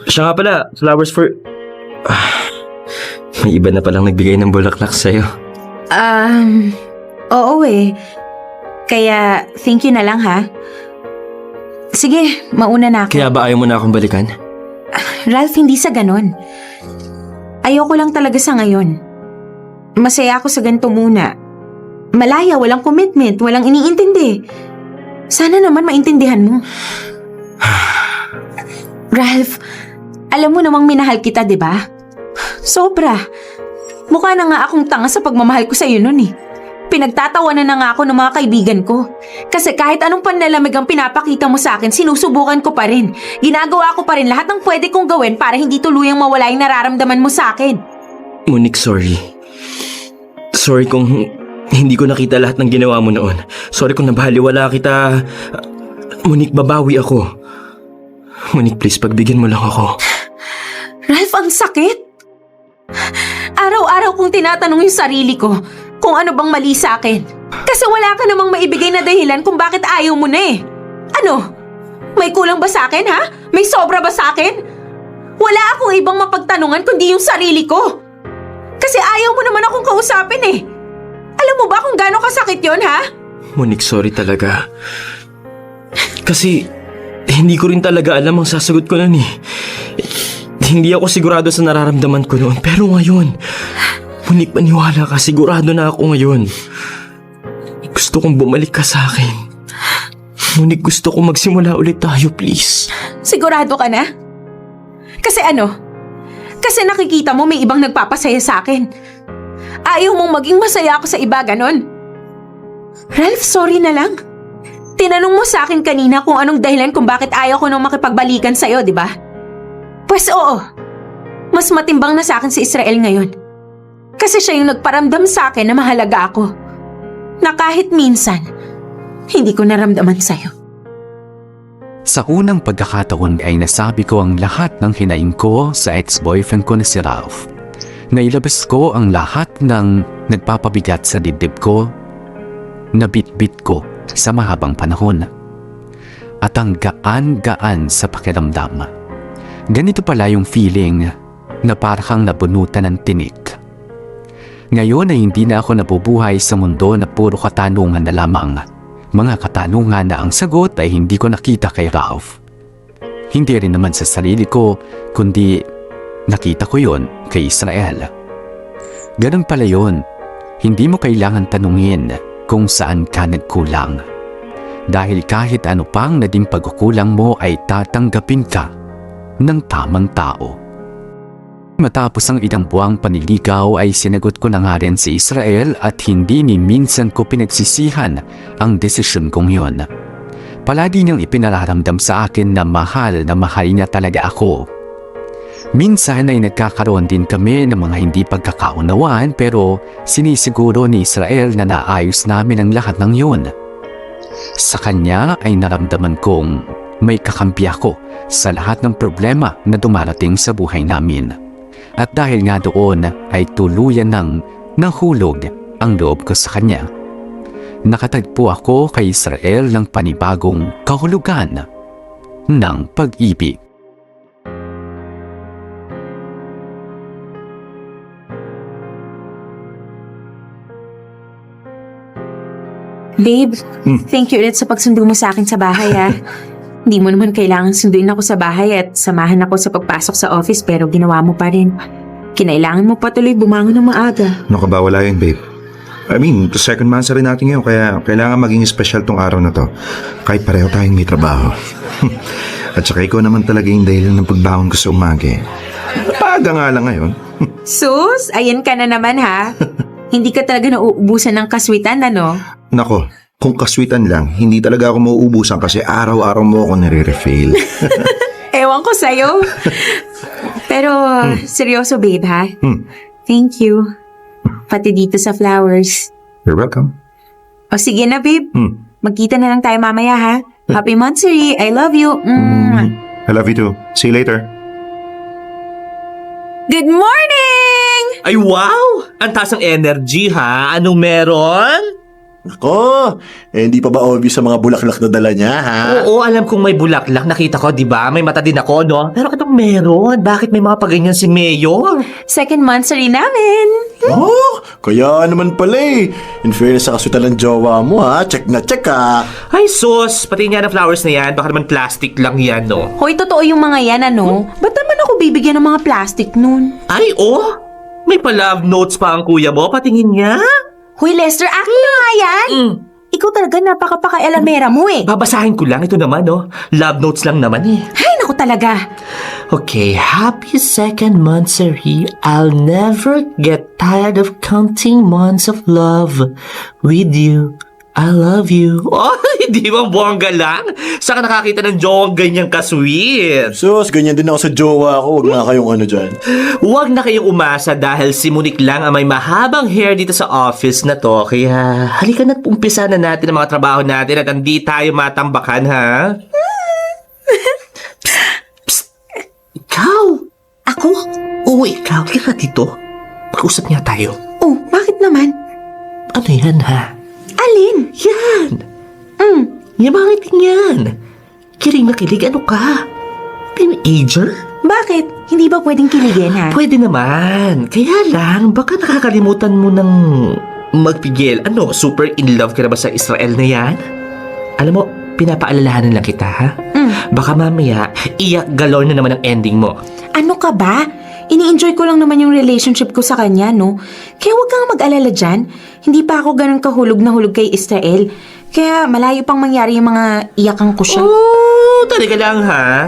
Siya nga pala, flowers for... may iba na palang nagbigay ng bulaklak sa'yo. Oo Kaya, thank you na lang ha. Sige, mauna na ako. Kaya ba ayaw mo na akong balikan? Ralph, hindi sa ganon. Ayoko lang talaga sa ngayon. Masaya ako sa ganito muna. Malaya, walang commitment, walang iniintindi. Sana naman maintindihan mo. Ralph, alam mo namang minahal kita, di ba? Sobra. Mukha na nga akong tanga sa pagmamahal ko sa'yo nun Pinagtatawanan na nga ako ng mga kaibigan ko. Kasi kahit anong panlalamig ang pinapakita mo sa akin, sinusubukan ko pa rin. Ginagawa ko pa rin lahat ng pwede kong gawin para hindi tuluyang mawala yung nararamdaman mo sa akin. Monique, sorry. Sorry kung hindi ko nakita lahat ng ginawa mo noon. Sorry kung nabaliwala kita. Monique, babawi ako. Monique, please, pagbigyan mo lang ako. Ralph, ang sakit. Araw-araw kong tinatanong yung sarili ko kung ano bang mali sa akin. Kasi wala ka namang maibigay na dahilan kung bakit ayaw mo na Ano? May kulang ba sa akin, ha? May sobra ba sa akin? Wala akong ibang mapagtanungan kundi yung sarili ko. Kasi ayaw mo naman akong kausapin Alam mo ba kung gaano kasakit yon, ha? Monique, sorry talaga. Kasi hindi ko rin talaga alam ang sasagot ko nun Hindi ako sigurado sa nararamdaman ko noon. Pero ngayon, Monique, maniwala ka. Sigurado na ako ngayon. Gusto kong bumalik ka sa akin. Monique, gusto kong magsimula ulit tayo, please. Sigurado ka na? Kasi Kasi nakikita mo may ibang nagpapasaya sa akin. Ayaw mong maging masaya ako sa iba, ganon. Ralph, sorry na lang. Tinanong mo sa akin kanina kung anong dahilan kung bakit ayaw ko nang makipagbalikan sa'yo, di ba? Pues oo. Mas matimbang na sa akin si Israel ngayon. Kasi siya yung nagparamdam sa akin na mahalaga ako. Na kahit minsan, hindi ko naramdaman sa'yo. Sa unang pagkakataon ay nasabi ko ang lahat ng hinaing ko sa ex-boyfriend ko na si Ralph. Nailabas ko ang lahat ng nagpapabigat sa dibdib ko, na bit-bit ko sa mahabang panahon. At ang gaan-gaan sa pakiramdam. Ganito pala yung feeling na parang nabunutan ng tinik. Ngayon ay hindi na ako nabubuhay sa mundo na puro katanungan na lamang. Mga katanungan na ang sagot ay hindi ko nakita kay Ralph. Hindi rin naman sa sarili ko, kundi nakita ko yon kay Israel. Ganun pala yun. Hindi mo kailangan tanungin kung saan ka nagkulang. Dahil kahit ano pang naging pagkukulang mo ay tatanggapin ka ng tamang tao. Matapos ang ilang buwang paniligaw ay sinagot ko na nga rin si Israel at hindi ni minsan ko pinagsisihan ang desisyon kong yun. Palagi niyang ipinararamdam sa akin na mahal niya talaga ako. Minsan ay nagkakaroon din kami ng mga hindi pagkakaunawaan pero sinisiguro ni Israel na naayos namin ang lahat ng yun. Sa kanya ay naramdaman kong may kakampi ako sa lahat ng problema na dumarating sa buhay namin. At dahil nga doon ay tuluyan ng nahulog ang loob ko sa kanya. Nakatagpo ako kay Israel ng panibagong kahulugan ng pag-ibig. Babe, thank you ulit sa pagsundo mo sa akin sa bahay ha. Hindi mo naman kailangan sunduin ako sa bahay at samahan ako sa pagpasok sa office pero ginawa mo pa rin. Kinailangan mo pa tuloy bumangon ng maaga. Ano ka ba? Wala yun, babe. I mean, second month rin natin ngayon kaya kailangan maging special tong araw na to. Kahit pareho tayong may trabaho. At saka ikaw naman talaga yung dahilan ng pagbangon ko sa umaga eh. Maaga nga lang ngayon. Sus, ayan ka na naman ha. Hindi ka talaga nauubusan ng kaswitan, ano? Nako, kung kaswitan lang, hindi talaga ako mauubusan kasi araw-araw mo ako nare-refill. Ewan ko sa'yo. Pero, seryoso babe ha? Thank you. Pati dito sa flowers. You're welcome. O sige na babe. Magkita na lang tayo mamaya ha. Happy Monthsary. I love you. I love you too. See you later. Good morning! Ay wow! Ang taas ng energy ha? Anong meron? Ako, hindi pa ba obvious sa mga bulaklak na dala niya, ha? Oo, alam kong may bulaklak. Nakita ko, di ba? May mata din ako, no? Pero anong meron? Bakit may mga paganyan si Mayor? Second monthsary namin. Oh, kaya naman pala eh. In fairness sa kasutan ng jowa mo, ha? Check na check, ha? Ay sus, pati nga na flowers na yan. Baka naman plastic lang yan, no? Hoy, totoo yung mga yan, ano? Ba't naman ako bibigyan ng mga plastic nun? Ay, oh! May pa-love notes pa ang kuya mo. Patingin niya. Hoy, Lester, akin na nga yan! Ikaw talaga napaka-paka-elamera mo eh. Babasahin ko lang. Ito naman, no? Love notes lang naman eh. Ay, naku talaga. Okay, happy second monthsary. I'll never get tired of counting months of love with you. I love you. Oh, hindi bang buwangga lang? Saan ka nakakita ng jowang ganyang kasweet? Sus, ganyan din ako sa jowa ko. Huwag na kayong ano dyan. Huwag na kayong umasa dahil si Monique lang ang may mahabang hair dito sa office na to. Kaya halika na't umpisa na natin ang mga trabaho natin at hindi tayo matambakan, ha? Psst! Ikaw? Ako? Oo, ikaw. Halika dito. Mag-usap niya tayo. Oh, bakit naman? Ano yan, ha? Alin? Yan! Yan, bakit yan? Kiring na kilig, ano ka? Teenager? Bakit? Hindi ba pwedeng kiligin ha? Pwede naman. Kaya lang, baka nakakalimutan mo ng magpigil. Ano, super in love ka na ba sa Israel na yan? Alam mo, pinapaalalahanan lang kita, ha? Baka mamaya, iyak galore na naman ang ending mo. Ano ka ba? Ini-enjoy ko lang naman yung relationship ko sa kanya, no? Kaya huwag kang mag-alala dyan. Hindi pa ako ganun kahulog na hulog kay Israel. Kaya malayo pang mangyari yung mga iyakan ko siya. Oh, talaga lang ha?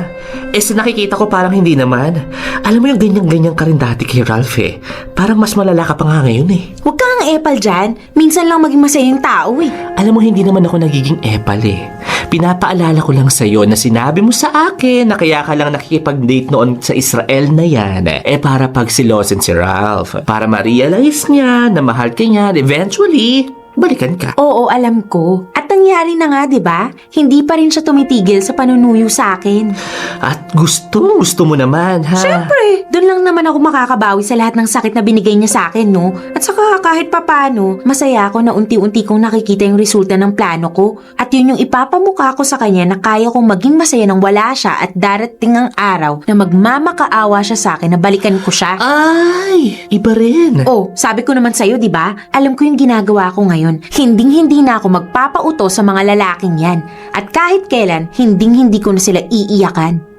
Sa nakikita ko parang hindi naman. Alam mo yung ganyan-ganyan ka rin dati kay Ralph eh. Parang mas malala ka pa nga ngayon eh. Huwag kang epal dyan. Minsan lang maging masaya yung tao eh. Alam mo, hindi naman ako nagiging epal eh. Pinapaalala ko lang sa'yo na sinabi mo sa akin na kaya ka lang nakikipag-date noon sa Israel na yan para pagsilosin si Ralph. Para ma-realize niya na mahal ka niya. Eventually, balikan ka. Oo, alam ko. At nangyari na nga, di ba? Hindi pa rin siya tumitigil sa panunuyo sa akin. At gusto mo naman ha? Siyempre, Siyempre, doon lang naman ako makakabawi sa lahat ng sakit na binigay niya sa akin, no? At saka kahit papano, masaya ako na unti-unti kong nakikita yung resulta ng plano ko. At yun yung ipapamukha ko sa kanya na kaya kong maging masaya nang wala siya at darating ang araw na magmamakaawa siya sa akin na balikan ko siya. Ay, iba rin. Oh, sabi ko naman sa'yo, di ba? Alam ko yung ginagawa ko ngayon. Hinding-hindi na ako magpapauto sa mga lalaking yan. At kahit kailan, hinding-hindi ko na sila iiyakan.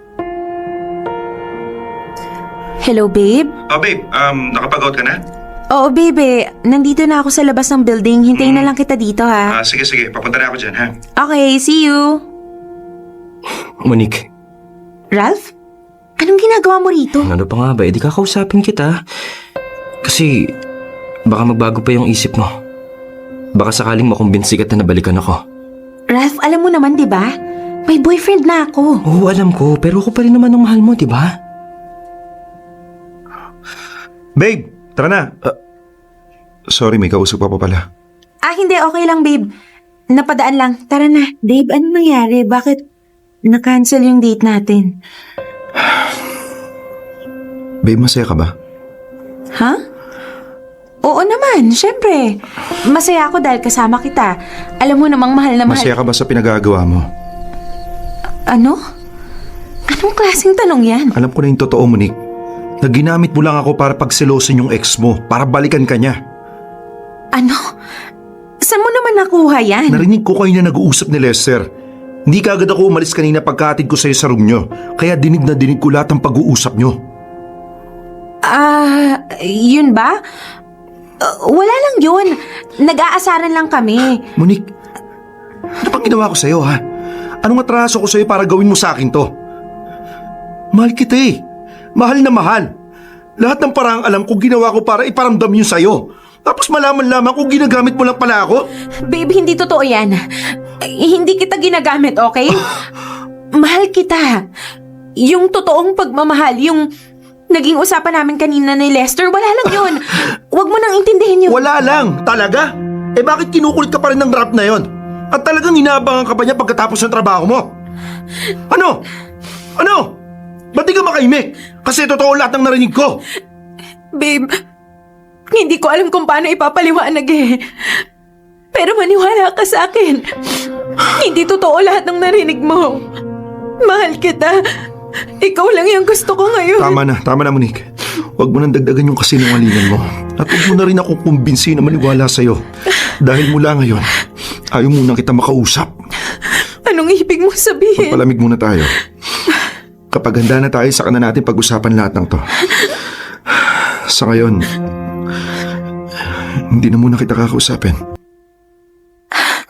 Hello, babe? Oh, babe, nakapag-out ka na? Oo, babe. Nandito na ako sa labas ng building. Hintayin na lang kita dito, ha? Sige, papunta na ako dyan, ha? Okay, see you. Monique, Ralph? Anong ginagawa mo rito? ano pa nga ba? Di kakausapin kita. Kasi, baka magbago pa yung isip mo. Baka sakaling makumbinsi kita na balikan ako. Ralph, alam mo naman, di ba? May boyfriend na ako. Oo, alam ko. Pero ako pa rin naman ang mahal mo, di ba? Babe, tara na. Sorry, may kausap pa pala. Hindi. Okay lang, babe. Napadaan lang. Tara na. Babe, anong nangyari? Bakit na-cancel yung date natin? Babe, masaya ka ba? Ha? Oo naman, syempre. Masaya ako dahil kasama kita. Alam mo namang mahal na mahal. Masaya ka ba sa pinagagawa mo? Ano? Anong klaseng tanong yan? Alam ko na yung totoo, Monique. Naginamit mo lang ako para pagselosin yung ex mo, para balikan ka niya. Ano? Saan mo naman nakuha yan? Narinig ko kayo na nag-uusap ni Lester. Hindi ka agad ako umalis kanina pagkatid ko sa'yo sa room nyo. Kaya dinig na dinig ko lahat ng pag-uusap nyo. Yun ba? Wala lang yun. Nag-aasaran lang kami. Monique, ano pang ginawa ko sa'yo, ha? Anong atraso ko sa'yo para gawin mo sa akin to? Mahal kita eh. Mahal na mahal. Lahat ng paraang alam ko ginawa ko para iparamdam yun sa'yo. Tapos malaman lamang kung ginagamit mo lang pala ako. Babe, hindi totoo yan. Hindi kita ginagamit, okay? Mahal kita. Yung totoong pagmamahal, yung naging usapan namin kanina ni Lester, wala lang yun. Huwag mo nang intindihin yung... Wala lang, talaga? Eh bakit kinukulit ka pa rin ng rap na yon? At talagang inaabangan ka pa niya pagkatapos ng trabaho mo? Ano? Ano? Ba't di ka makaimik? Kasi totoo lahat ng narinig ko. Babe, hindi ko alam kung paano ipapaliwanag eh. Pero maniwala ka sa akin. Hindi totoo lahat ng narinig mo. Mahal kita. Ikaw lang yung gusto ko ngayon. Tama na Monique. Huwag mo nang dagdagan yung kasinungalingan mo. At huwag mo na rin akong kumbinsi na maniwala sa'yo. Dahil mula ngayon, ayaw muna kita makausap. Anong ibig mo sabihin? Magpalamig muna tayo. Kapag handa na tayo, saka na natin pag-usapan lahat ng to. Sa ngayon, hindi na muna kita kakausapin.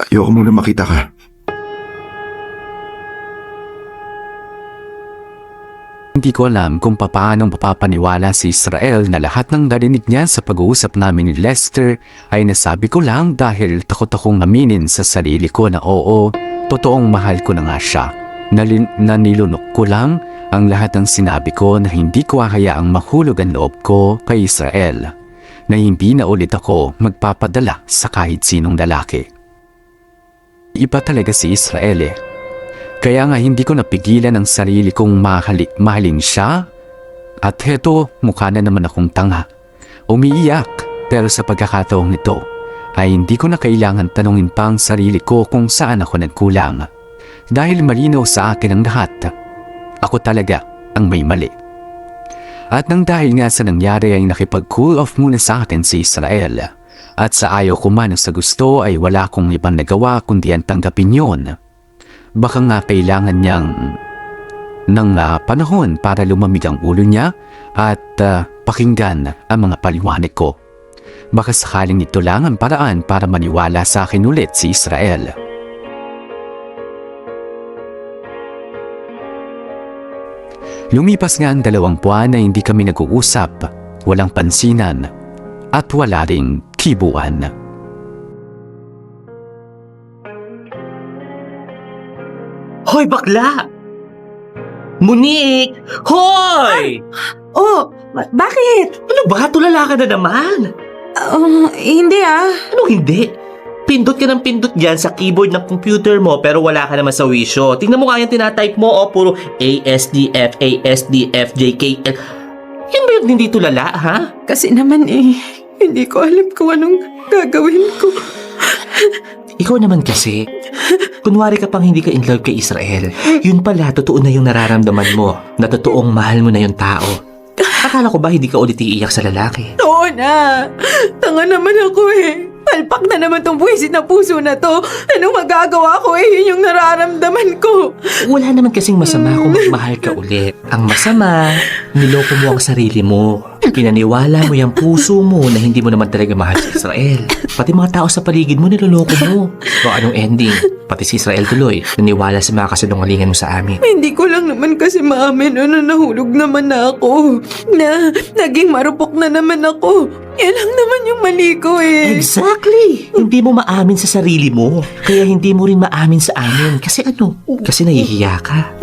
Ayoko muna makita ka. Hindi ko alam kung paano mapapaniwala si Israel na lahat ng narinig niya sa pag-uusap namin ni Lester ay nasabi ko lang dahil takot akong aminin sa sarili ko na oo, totoong mahal ko na nga siya. Nanilunok ko lang ang lahat ng sinabi ko na hindi ko hahayaang mahulog ang loob ko kay Israel, na hindi na ulit ako magpapadala sa kahit sinong lalaki. Iba talaga si Israel eh. Kaya nga hindi ko napigilan ang sarili kong mahalin siya. At heto, mukha na naman akong tanga. Umiiyak, pero sa pagkakataong ito ay hindi ko na kailangan tanungin pa ang sarili ko kung saan ako nagkulang. Dahil malinaw sa akin ang lahat. Ako talaga ang may mali. At nang dahil nga sa nangyari ay nakipag-cool off muna sa akin si Israel. At sa ayaw ko man sa gusto ay wala akong ibang nagawa kundi ang tanggapin yun. Baka nga kailangan niyang ng panahon para lumamig ang ulo niya at pakinggan ang mga paliwanag ko. Baka sakaling ito lang ang paraan para maniwala sa akin ulit si Israel. Lumipas nga ang 2 buwan na hindi kami nag-uusap, walang pansinan, at wala ring kibuan. Hoy, bakla! Monique! Hoy! Bakit? Ano ba? Tulala ka na naman. Hindi Ano hindi? Pindot ka ng pindot dyan sa keyboard ng computer mo pero wala ka naman sa wisyo. Tingnan mo nga yung tinatype mo, puro ASDF, ASDF, JKL. Yan ba yung hindi tulala, ha? Kasi naman hindi ko alam kung anong gagawin ko. Ikaw naman kasi, kunwari ka pang hindi ka in love kay Israel, yun pala, totoo na yung nararamdaman mo, na totoong mahal mo na yung tao. Akala ko ba hindi ka ulit iiyak sa lalaki? Oo na. Tanga naman ako Palpak na naman tong buwisit na puso na to. Anong magagawa ko yun yung nararamdaman ko. Wala naman kasing masama kung magmahal ka ulit. Ang masama, niloko mo ang sarili mo. Pinaniwala mo yung puso mo na hindi mo naman talaga mahal si Israel. Pati mga tao sa paligid mo niloloko mo. So anong ending? Pati si Israel tuloy, naniwala sa mga kasinungalingan mo sa amin. Hindi ko lang naman kasi maamin na nahulog naman na ako. Na naging marupok na naman ako. Yan lang naman yung mali ko Exactly! Hindi mo maamin sa sarili mo. Kaya hindi mo rin maamin sa amin. Kasi ano? Kasi nahihiya ka.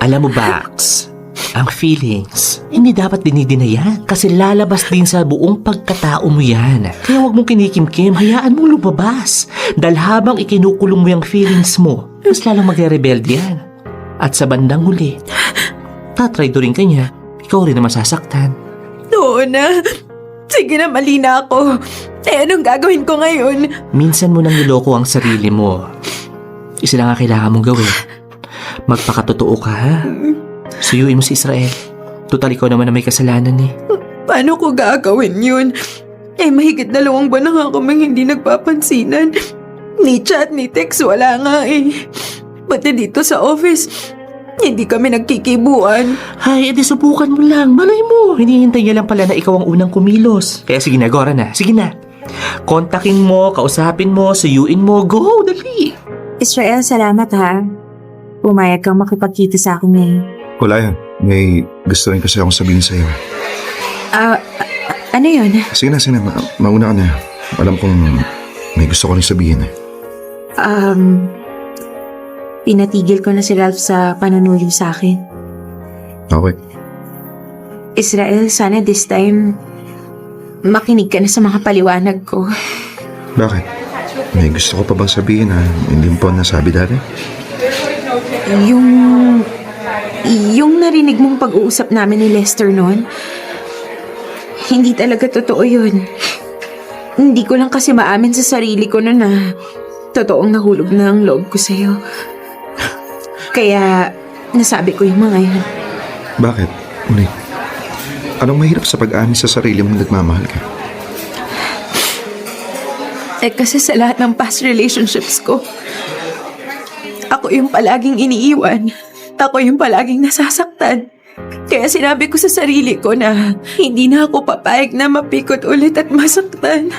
Alam mo, Bax, ang feelings, hindi dapat dinidinayan. Kasi lalabas din sa buong pagkatao mo yan. Kaya huwag mong kinikimkim, hayaan mong lumabas. Dahil habang ikinukulong mo yung feelings mo, mas lalong magre-rebelde yan. At sa bandang huli, tatraidorin ka niya, ikaw rin na masasaktan. Oo na. Sige na, mali na ako. Anong gagawin ko ngayon? Minsan mo nang niloko ang sarili mo. Isa lang ang kailangan mong gawin. Magpakatotoo ka, ha? Suyuin mo si Israel. Total, ikaw naman na may kasalanan Paano ko gagawin yun? Mahigit 2 buwan na nga kaming hindi nagpapansinan. Ni chat, ni text, wala nga Pati dito sa office, hindi kami nagkikibuan. Ay, edi subukan mo lang. Malay mo. Hinihintay niya lang pala na ikaw ang unang kumilos. Kaya sige na, Gora na. Sige na. Kontakin mo, kausapin mo, suyuin mo. Go, dali. Israel, salamat ha. Pumayag kang makipagkita sa akin ngayon. Wala yan. May gusto rin kasi akong sabihin sa'yo. Ano yun? Sige na. Mauna ka na. Alam kong may gusto ko rin sabihin Pinatigil ko na si Ralph sa panunuyo sa akin. Okay. Israel, sana this time makinig ka na sa mga paliwanag ko. Bakit? May gusto ko pa bang sabihin na hindi mo pa nasabi dati? Yung narinig mong pag-uusap namin ni Lester noon, hindi talaga totoo yun. Hindi ko lang kasi maamin sa sarili ko na totoong nahulog na ang loob ko sa'yo. Kaya nasabi ko yung mga yun. Bakit? Ulit. Anong mahirap sa pag-amin sa sarili mong nagmamahal ka? Kasi sa lahat ng past relationships ko, ako yung palaging iniiwan. Ako yung palaging nasasaktan. Kaya sinabi ko sa sarili ko na hindi na ako papayag na mapikot ulit at masaktan.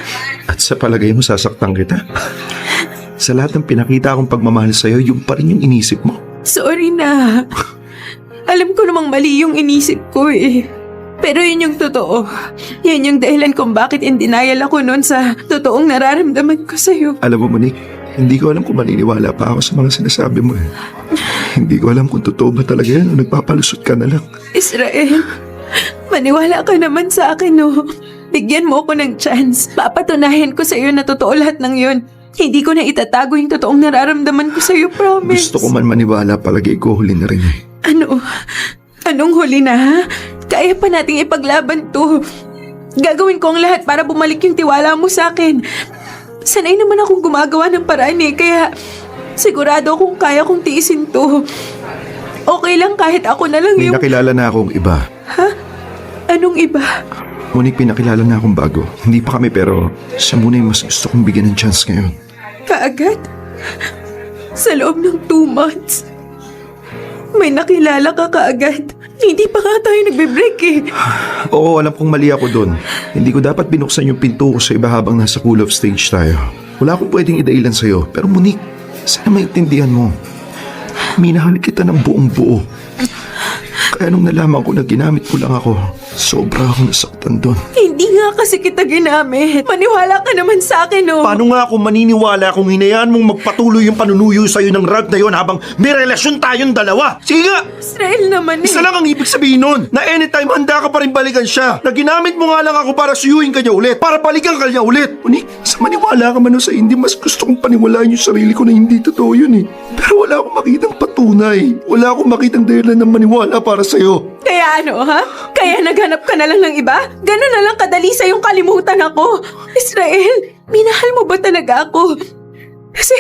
At sa palagay mo sasaktan kita? Sa lahat ng pinakita akong pagmamahal sa'yo, yung pa rin yung inisip mo. Sorry na. Alam ko namang mali yung inisip ko Pero yun yung totoo. Yan yung dahilan kung bakit in denial ako noon sa totoong nararamdaman ko sa'yo. Alam mo, Monique, hindi ko alam kung maniniwala pa ako sa mga sinasabi mo Hindi ko alam kung totoo ba talaga yan o nagpapalusot ka na lang. Israel, maniwala ka naman sa akin, no? Bigyan mo ako ng chance. Papatunayan ko sa'yo na totoo lahat ng yun. Hindi ko na itatago yung totoong nararamdaman ko sa'yo, promise. Gusto ko man maniwala, palagay ko huli na rin Ano? Anong huli na, ha? Kaya pa nating ipaglaban to. Gagawin ko ang lahat para bumalik yung tiwala mo sa akin. Sanay naman akong gumagawa ng paraan kaya sigurado akong kaya kong tiisin to. Okay lang kahit ako na lang May yung... nakilala na akong iba. Ha? Anong iba? Monique, pinakilala na akong bago. Hindi pa kami pero siya muna yung mas gusto kong bigyan ng chance ngayon. Kaagad? Sa loob ng 2 months? May nakilala ka kaagad? Hindi pa nga tayo nagbe-break Oo, alam kong mali ako doon. Hindi ko dapat binuksan yung pinto ko sa iba habang nasa cool off stage tayo. Wala akong pwedeng idailan sa'yo. Pero Monique, sana maintindihan mo. Minahal kita ng buong buo. Kaya nung nalaman ko na ginamit mo lang ako, sobra akong nasaktan doon. Hindi nga kasi kita ginamit. Maniwala ka naman sa akin, no? Paano nga ako maniniwala kung hinayaan mong magpatuloy yung panunuyo sa'yo ng Ralph na yon habang may relasyon tayong dalawa? Sige nga! Israel naman Isa lang ang ibig sabihin nun, na anytime handa ka pa rin balikan siya. Na ginamit mo nga lang ako para suyuin ka niya ulit, para balikan ka niya ulit. Monique, sa maniwala ka man o sa hindi, mas gusto kong paniwalaan yung sarili ko na hindi totoo yun Pero wala akong makitang patunay. Wala akong makitang dahilan ng maniwala para sa'yo. Kaya ano, ha? Kaya naghanap ka na lang ng iba? Ganun na lang kadali sa yung kalimutan ako. Israel, minahal mo ba talaga ako? Kasi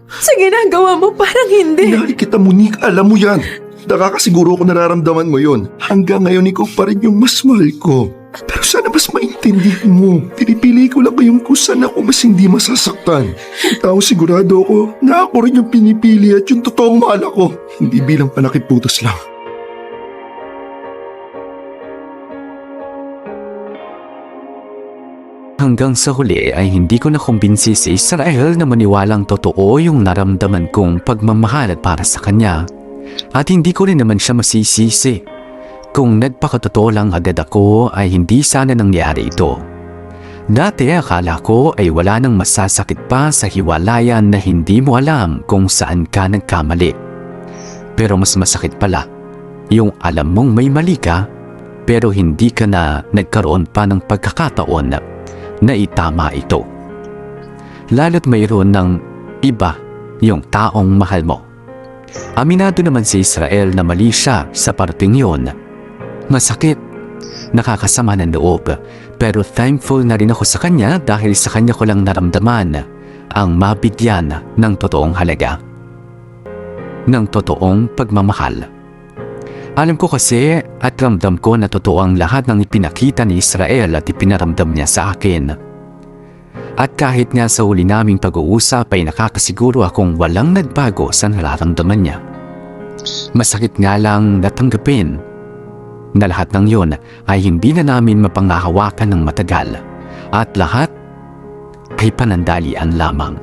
sa ginagawa mo parang hindi. Minahal kita, Monique. Alam mo yan. Nakakasiguro ko nararamdaman mo yon. Hanggang ngayon, ikaw pa rin yung mas mahal ko. Pero sana mas maintindihan mo. Pinipili ko lang yung kung saan ako mas hindi masasaktan. Yung tao sigurado ako na ako rin yung pinipili at yung totoong mahal ako. Hindi bilang panakiputos lang. Hanggang sa huli ay hindi ko nakumbinsi si Israel na maniwalang totoo yung naramdaman kong pagmamahal para sa kanya. At hindi ko rin naman siya masisisi. Kung nagpakatotoo lang agad ako ay hindi sana nangyari ito. Dati akala ko ay wala nang masasakit pa sa hiwalayan na hindi mo alam kung saan ka nagkamali. Pero mas masakit pala yung alam mong may mali ka pero hindi ka na nagkaroon pa ng pagkakataon na itama ito. Lalo't mayroon ng iba yung taong mahal mo. Aminado naman si Israel na mali siya sa parting yun. Masakit, nakakasama ng loob, pero thankful na rin ako sa kanya dahil sa kanya ko lang naramdaman ang mabigyan ng totoong halaga, ng totoong pagmamahal. Alam ko kasi at ramdam ko na totoo ang lahat ng ipinakita ni Israel at ipinaramdam niya sa akin. At kahit nga sa huli naming pag-uusap ay nakakasiguro akong walang nagbago sa nararamdaman niya. Masakit nga lang natanggapin na lahat ng yon ay hindi na namin mapanghahawakan ng matagal at lahat ay panandalian lamang.